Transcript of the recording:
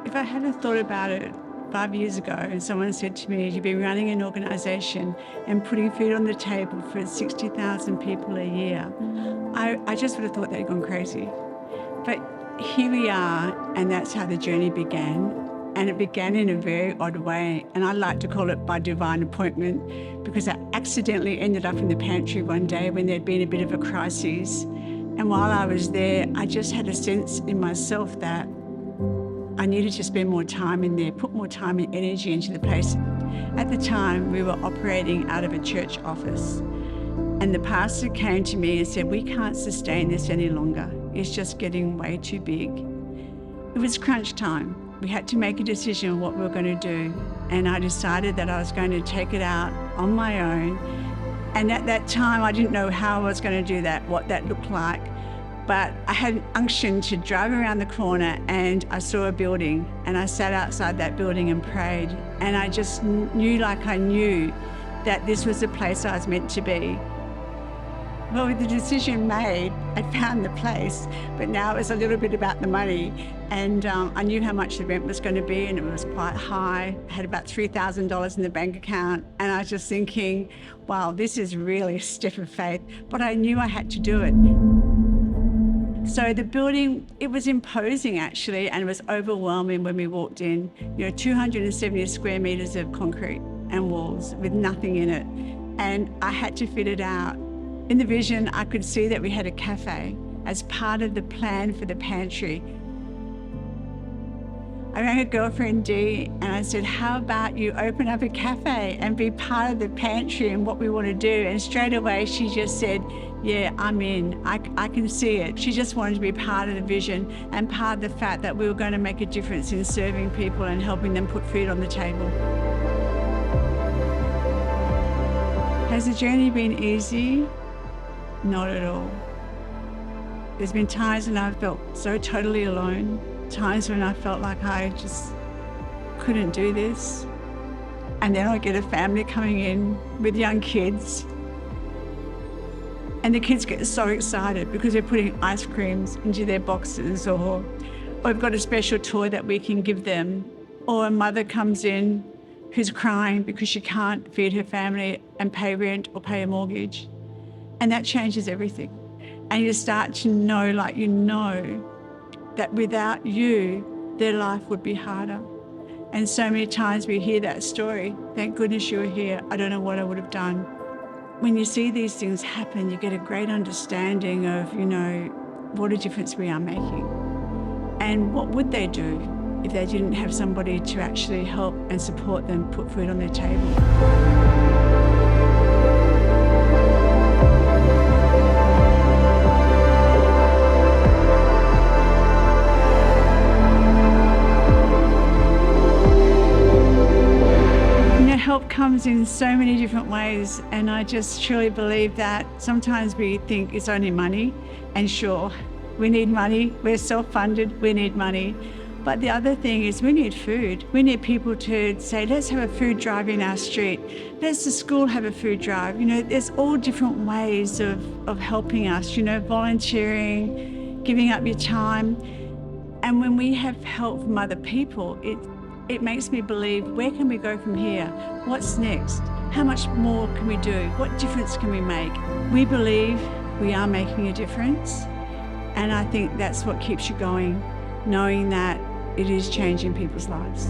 If I hadn't thought about it 5 years ago and someone said to me, you've been running an organisation and putting food on the table for 60,000 people a year, I just would have thought they'd gone crazy. But here we are, and that's how the journey began. And it began in a very odd way. And I like to call it by divine appointment, because I accidentally ended up in the pantry one day when there'd been a bit of a crisis. And while I was there, I just had a sense in myself that I needed to spend more time in there, put more time and energy into the place. At the time, we were operating out of a church office. And the pastor came to me and said, we can't sustain this any longer. It's just getting way too big. It was crunch time. We had to make a decision on what we were going to do. And I decided that I was going to take it out on my own. And at that time, I didn't know how I was going to do that, what that looked like. But I had an unction to drive around the corner and I saw a building, and I sat outside that building and prayed. And I just knew, like I knew, that this was the place I was meant to be. Well, with the decision made, I found the place, but now it was a little bit about the money. And I knew how much the rent was going to be, and it was quite high. I had about $3,000 in the bank account, and I was just thinking, wow, this is really a step of faith. But I knew I had to do it. So the building, it was imposing actually, and it was overwhelming when we walked in. 270 square meters of concrete and walls with nothing in it. And I had to fit it out. In the vision, I could see that we had a cafe as part of the plan for the pantry. I rang a girlfriend, Dee, and I said, how about you open up a cafe and be part of the pantry and what we want to do? And straight away, she just said, yeah, I'm in. I can see it. She just wanted to be part of the vision and part of the fact that we were going to make a difference in serving people and helping them put food on the table. Has the journey been easy? Not at all. There's been times when I've felt so totally alone, times when I felt like I just couldn't do this. And then I get a family coming in with young kids, and the kids get so excited because they're putting ice creams into their boxes, or we've got a special toy that we can give them. Or a mother comes in who's crying because she can't feed her family and pay rent or pay a mortgage. And that changes everything. And you start to know, that without you, their life would be harder. And so many times we hear that story, thank goodness you were here, I don't know what I would have done. When you see these things happen, you get a great understanding of, what a difference we are making. And what would they do if they didn't have somebody to actually help and support them put food on their table? Help comes in so many different ways, and I just truly believe that sometimes we think it's only money, and sure, we need money, we're self-funded, we need money. But the other thing is we need food. We need people to say, let's have a food drive in our street. Let's the school have a food drive. There's all different ways of helping us, volunteering, giving up your time. And when we have help from other people, it makes me believe, where can we go from here? What's next? How much more can we do? What difference can we make? We believe we are making a difference. And I think that's what keeps you going, knowing that it is changing people's lives.